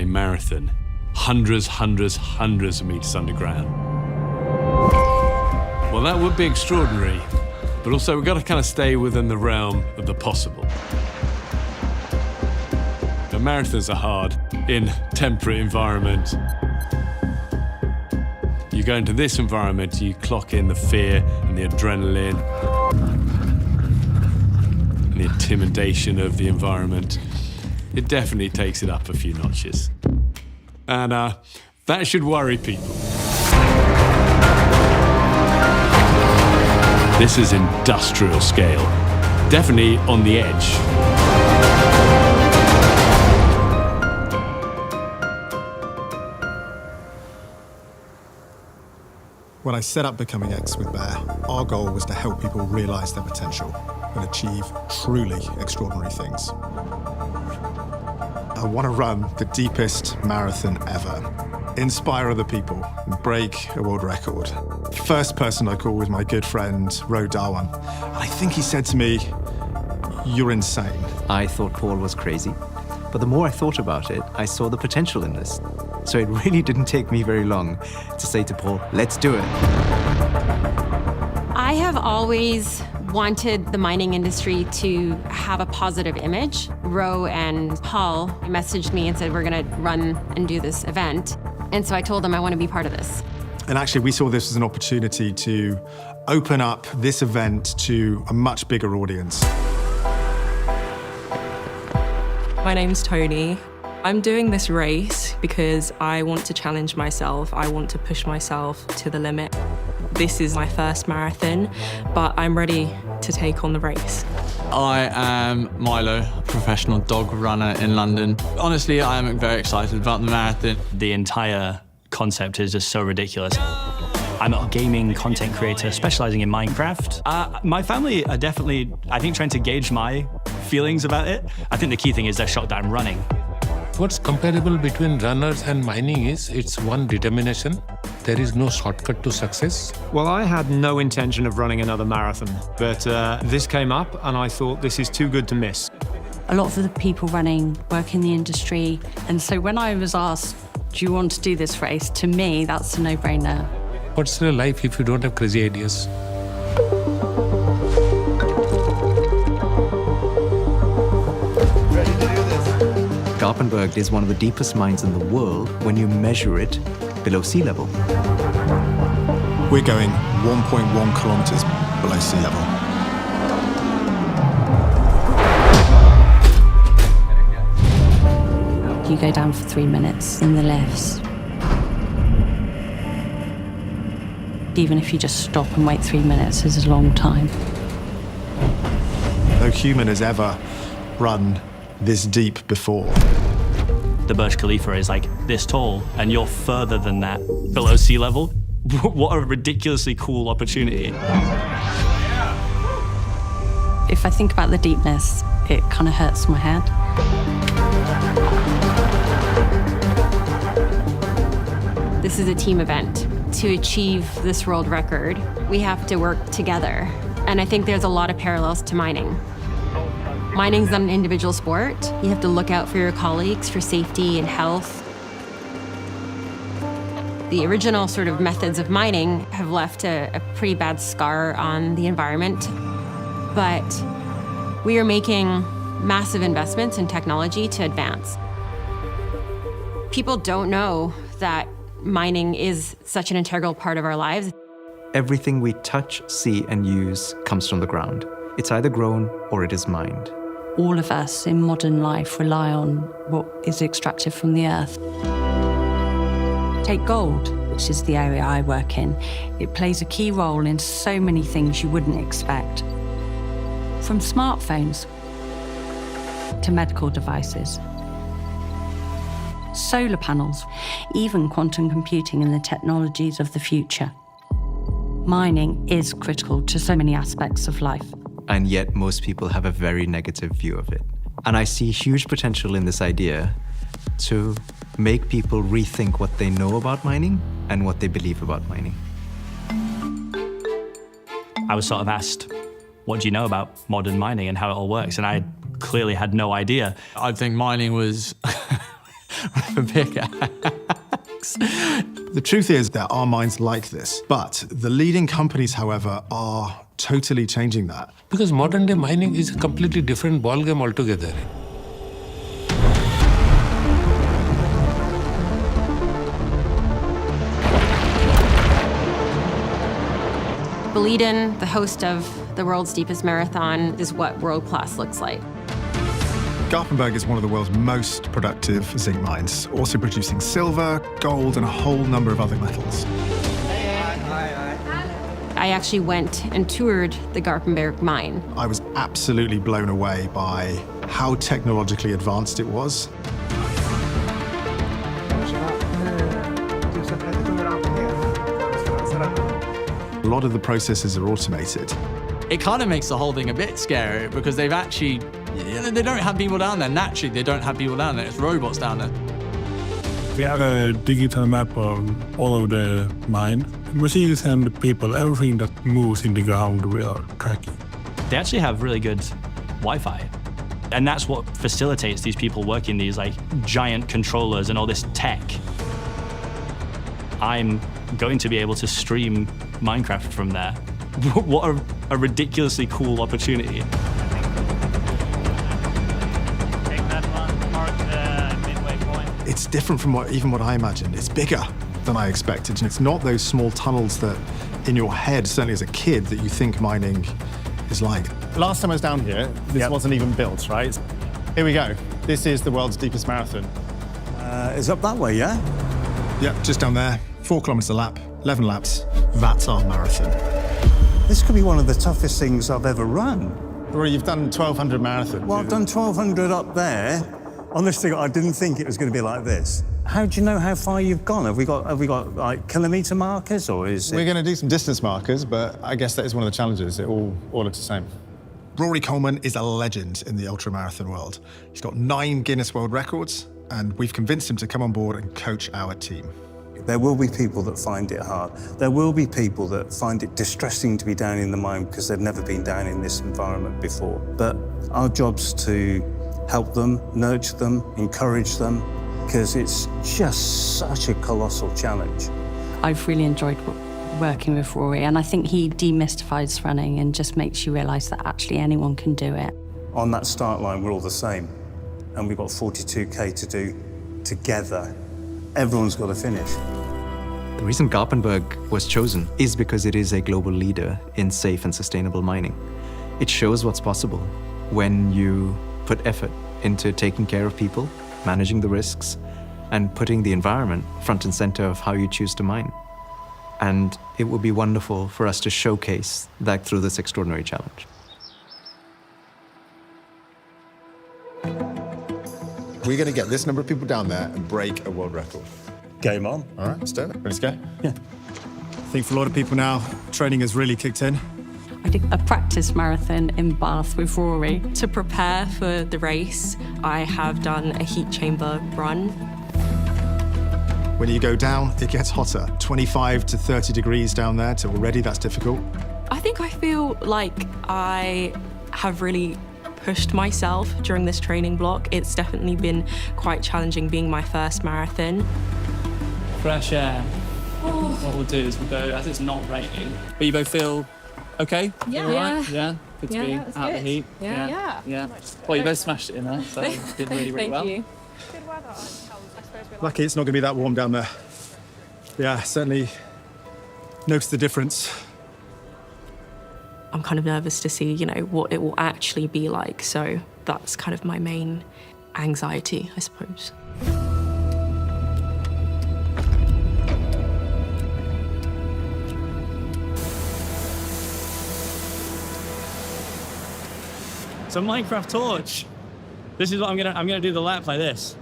a marathon, hundreds of meters underground. Well, that would be extraordinary, but also we've got to kind of stay within the realm of the possible. The marathons are hard in temperate environment. You go into this environment, you clock in the fear and the adrenaline and the intimidation of the environment. It definitely takes it up a few notches. And that should worry people. This is industrial scale, definitely on the edge. When I set up Becoming X with Bear, our goal was to help people realize their potential and achieve truly extraordinary things. I want to run the deepest marathon ever, inspire other people, and break a world record. The first person I called was my good friend, Ro Darwan. I think he said to me, "You're insane." I thought Paul was crazy, but the more I thought about it, I saw the potential in this. So it really didn't take me very long to say to Paul, let's do it. I have always wanted the mining industry to have a positive image. Ro and Paul messaged me and said, we're gonna run and do this event. And so I told them I want to be part of this. And actually, we saw this as an opportunity to open up this event to a much bigger audience. My name's Tony. I'm doing this race because I want to challenge myself. I want to push myself to the limit. This is my first marathon, but I'm ready to take on the race. I am Milo, a professional dog runner in London. Honestly, I am very excited about the marathon. The entire concept is just so ridiculous. I'm a gaming content creator specializing in Minecraft. My family are definitely, I think, trying to gauge my feelings about it. I think the key thing is they're shocked that I'm running. What's comparable between runners and mining is it's one determination. There is no shortcut to success. Well, I had no intention of running another marathon, but this came up and I thought this is too good to miss. A lot of the people running work in the industry, and so when I was asked, do you want to do this race? To me, that's a no-brainer. What's your life if you don't have crazy ideas? Garpenberg is one of the deepest mines in the world when you measure it below sea level. We're going 1.1 kilometers below sea level. You go down for 3 minutes in the lifts. Even if you just stop and wait 3 minutes is a long time. No human has ever run this deep before. The Burj Khalifa is like this tall, and you're further than that below sea level. What a ridiculously cool opportunity. If I think about the deepness, it kind of hurts my head. This is a team event. To achieve this world record, we have to work together. And I think there's a lot of parallels to mining. Mining's not an individual sport. You have to look out for your colleagues for safety and health. The original sort of methods of mining have left a pretty bad scar on the environment. But we are making massive investments in technology to advance. People don't know that mining is such an integral part of our lives. Everything we touch, see, and use comes from the ground. It's either grown or it is mined. All of us in modern life rely on what is extracted from the earth. Take gold, which is the area I work in. It plays a key role in so many things you wouldn't expect. From smartphones to medical devices, solar panels, even quantum computing and the technologies of the future. Mining is critical to so many aspects of life. And yet most people have a very negative view of it. And I see huge potential in this idea to make people rethink what they know about mining and what they believe about mining. I was sort of asked, what do you know about modern mining and how it all works? And I clearly had no idea. I think mining was with a pickaxe. The truth is, there are mines like this, but the leading companies, however, are totally changing that. Because modern day mining is a completely different ballgame altogether. Boliden, the host of the world's deepest marathon, is what world-class looks like. Garpenberg is one of the world's most productive zinc mines, also producing silver, gold, and a whole number of other metals. I actually went and toured the Garpenberg Mine. I was absolutely blown away by how technologically advanced it was. A lot of the processes are automated. It kind of makes the whole thing a bit scary because they've actually, they don't have people down there. Naturally, they don't have people down there. It's robots down there. We have a digital map of all of the mine. Machines and people, everything that moves in the ground we are tracking. They actually have really good Wi-Fi. And that's what facilitates these people working these like giant controllers and all this tech. I'm going to be able to stream Minecraft from there. What a ridiculously cool opportunity. Take that one, mark the midway point. It's different from what I imagined. It's bigger than I expected, and it's not those small tunnels that, in your head, certainly as a kid, that you think mining is like. Last time I was down here, this wasn't even built, right? Here we go. This is the world's deepest marathon. It's up that way, yeah? Yep, just down there. 4 kilometers a lap, 11 laps. That's our marathon. This could be one of the toughest things I've ever run. Rory, you've done 1,200 marathons. Well, I've done 1,200 up there. Honestly, I didn't think it was going to be like this. How do you know how far you've gone? Have we got like kilometre markers, or is it... We're going to do some distance markers, but I guess that is one of the challenges. It all looks the same. Rory Coleman is a legend in the ultramarathon world. He's got 9 Guinness World Records, and we've convinced him to come on board and coach our team. There will be people that find it hard. There will be people that find it distressing to be down in the mine because they've never been down in this environment before. But our job's to help them, nurture them, encourage them, because it's just such a colossal challenge. I've really enjoyed working with Rory, and I think he demystifies running and just makes you realise that actually anyone can do it. On that start line, we're all the same, and we've got 42K to do together. Everyone's got to finish. The reason Garpenberg was chosen is because it is a global leader in safe and sustainable mining. It shows what's possible when you put effort into taking care of people, managing the risks, and putting the environment front and center of how you choose to mine. And it would be wonderful for us to showcase that through this extraordinary challenge. We're going to get this number of people down there and break a world record. Game on. All right, let's do it. Ready to go? Yeah. I think for a lot of people now, training has really kicked in. I did a practice marathon in Bath with Rory. To prepare for the race, I have done a heat chamber run. When you go down, it gets hotter. 25 to 30 degrees down there, so already that's difficult. I think I feel like I have really pushed myself during this training block. It's definitely been quite challenging being my first marathon. Fresh air. What we'll do is we'll go, as it's not raining, but you both feel okay? Yeah. All right? Yeah? Good to be that was out of the good. heat? Yeah. Well, you both smashed it in there, so you did really, really well. Thank you. Lucky it's not going to be that warm down there. Yeah, certainly notice the difference. I'm kind of nervous to see, what it will actually be like. So that's kind of my main anxiety, I suppose. So Minecraft torch. This is what I'm gonna do the lap like this.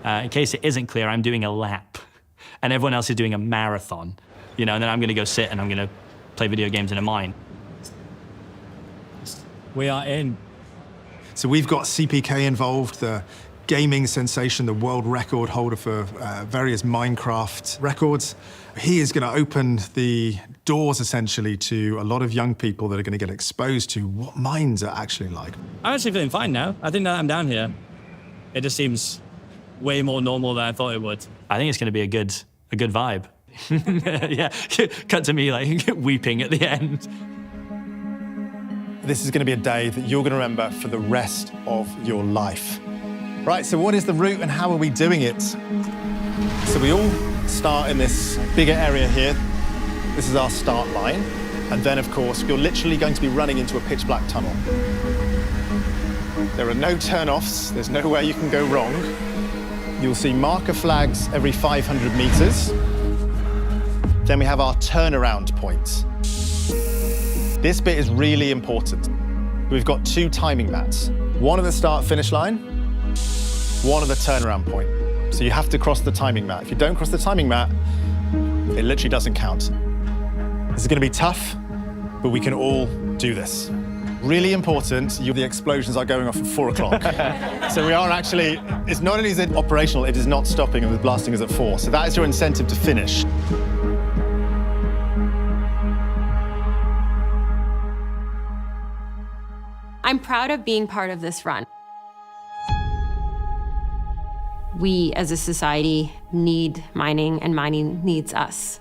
In case it isn't clear, I'm doing a lap, and everyone else is doing a marathon. And then I'm gonna go sit and I'm gonna play video games in a mine. We are in. So we've got CPK involved, the gaming sensation, the world record holder for various Minecraft records. He is going to open the doors, essentially, to a lot of young people that are going to get exposed to what mines are actually like. I'm actually feeling fine now. I think now that I'm down here, it just seems way more normal than I thought it would. I think it's going to be a good vibe. Yeah, cut to me like weeping at the end. This is going to be a day that you're going to remember for the rest of your life. Right, so what is the route and how are we doing it? So we all start in this bigger area here. This is our start line. And then, of course, you're literally going to be running into a pitch black tunnel. There are no turn-offs. There's nowhere you can go wrong. You'll see marker flags every 500 meters. Then we have our turnaround point. This bit is really important. We've got 2 timing mats. One at the start-finish line, one at the turnaround point. So you have to cross the timing mat. If you don't cross the timing mat, it literally doesn't count. This is going to be tough, but we can all do this. Really important, the explosions are going off at 4 o'clock. So we are actually, it's not only is it operational, it is not stopping and the blasting is at 4. So that is your incentive to finish. I'm proud of being part of this run. We, as a society, need mining, and mining needs us.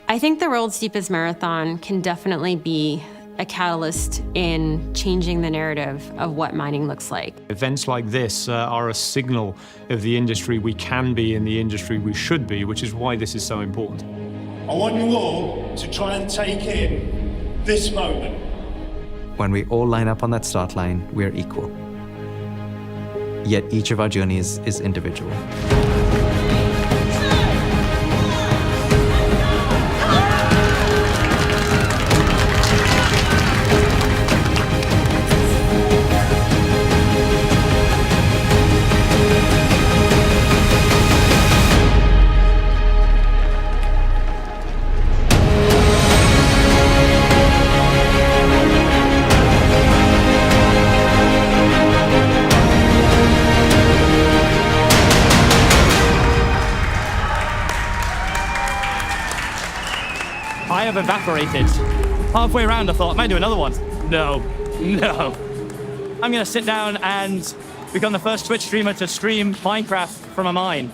I think the world's deepest marathon can definitely be a catalyst in changing the narrative of what mining looks like. Events like this are a signal of the industry we can be and the industry we should be, which is why this is so important. I want you all to try and take in this moment. When we all line up on that start line, we're equal. Yet each of our journeys is individual. I have evaporated. Halfway around, I thought, I might do another one. No. I'm gonna sit down and become the first Twitch streamer to stream Minecraft from a mine.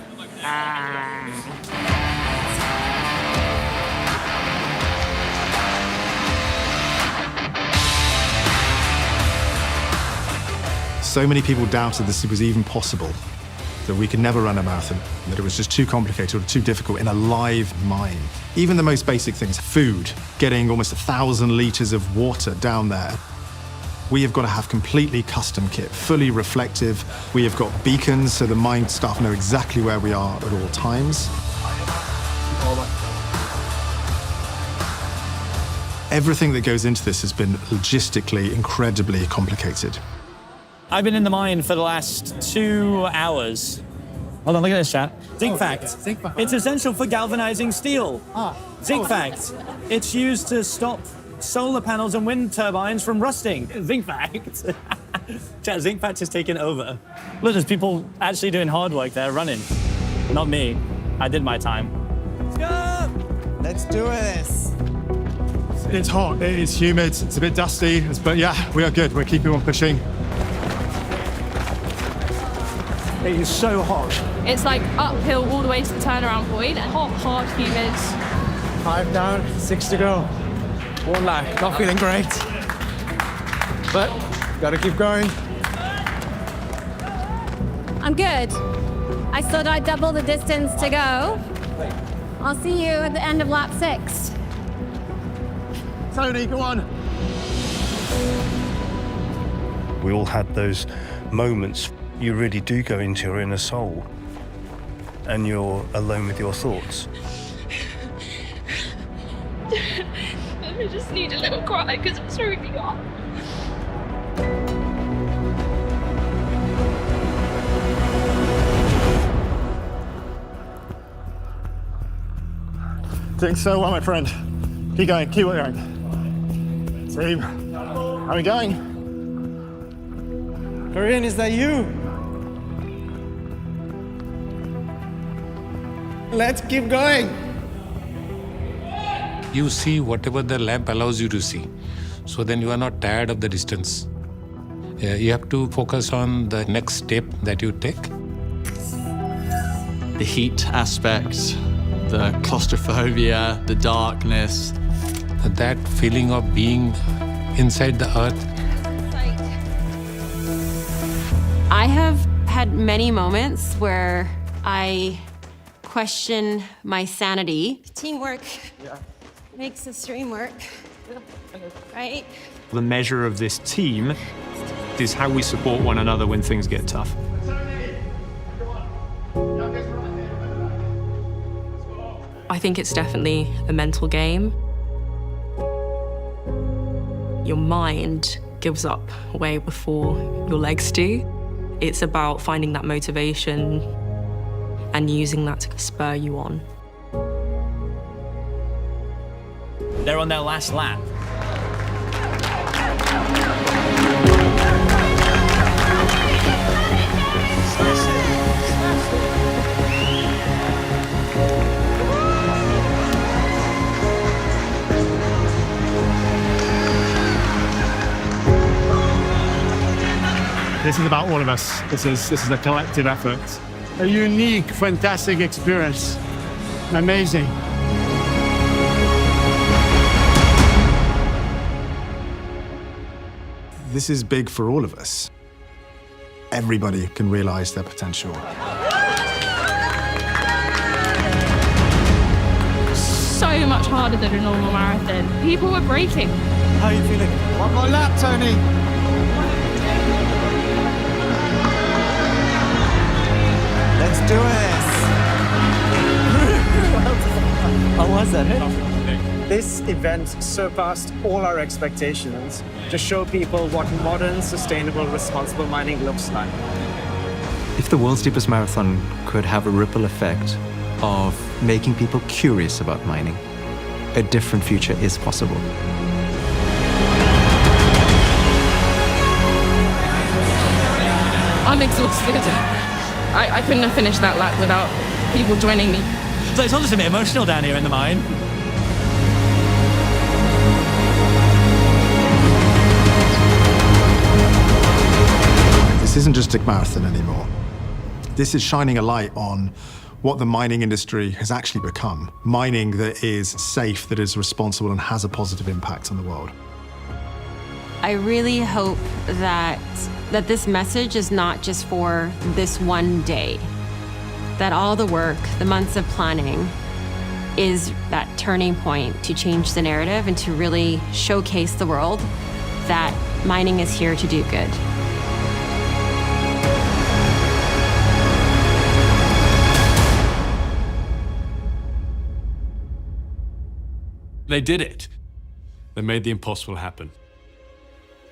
So many people doubted this was even possible, that we could never run a marathon, that it was just too complicated or too difficult in a live mine. Even the most basic things, food, getting almost 1,000 litres of water down there. We have got to have completely custom kit, fully reflective. We have got beacons so the mine staff know exactly where we are at all times. Everything that goes into this has been logistically incredibly complicated. I've been in the mine for the last 2 hours. Hold on, look at this, chat. Zinc fact. It's essential for galvanizing steel. Zinc fact. It's used to stop solar panels and wind turbines from rusting. Zinc fact. Chat, zinc fact is taking over. Look, there's people actually doing hard work there, running. Not me. I did my time. Let's go! Let's do this. It's hot, it's humid, it's a bit dusty, but yeah, we are good. We're keeping on pushing. It is so hot. It's like uphill all the way to the turnaround point. Hot, humid. 5 down, 6 to go. Won't lie, not feeling great. But gotta keep going. I'm good. I still got double the distance to go. I'll see you at the end of lap 6. Tony, go on. We all had those moments. You really do go into your inner soul and you're alone with your thoughts. I just need a little cry because it's really hot. Doing so well, my friend. Keep going, keep going. Team, how are we going? Corinne, is that you? Let's keep going. You see whatever the lamp allows you to see. So then you are not tired of the distance. You have to focus on the next step that you take. The heat aspect, the claustrophobia, the darkness. That feeling of being inside the earth. I have had many moments where I question my sanity. Teamwork makes the dream work, right? The measure of this team is how we support one another when things get tough. I think it's definitely a mental game. Your mind gives up way before your legs do. It's about finding that motivation and using that to spur you on. They're on their last lap. This is about all of us. This is a collective effort. A unique, fantastic experience. Amazing. This is big for all of us. Everybody can realize their potential. So much harder than a normal marathon. People were breaking. How are you feeling? One more lap, Tony. Let's do it! How was that? This event surpassed all our expectations to show people what modern, sustainable, responsible mining looks like. If the world's deepest marathon could have a ripple effect of making people curious about mining, a different future is possible. I'm exhausted. I couldn't have finished that lap without people joining me. So it's all just a bit emotional down here in the mine. This isn't just a marathon anymore. This is shining a light on what the mining industry has actually become. Mining that is safe, that is responsible, and has a positive impact on the world. I really hope that this message is not just for this one day, that all the work, the months of planning, is that turning point to change the narrative and to really showcase the world that mining is here to do good. They did it. They made the impossible happen.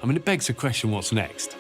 I mean, it begs the question, what's next?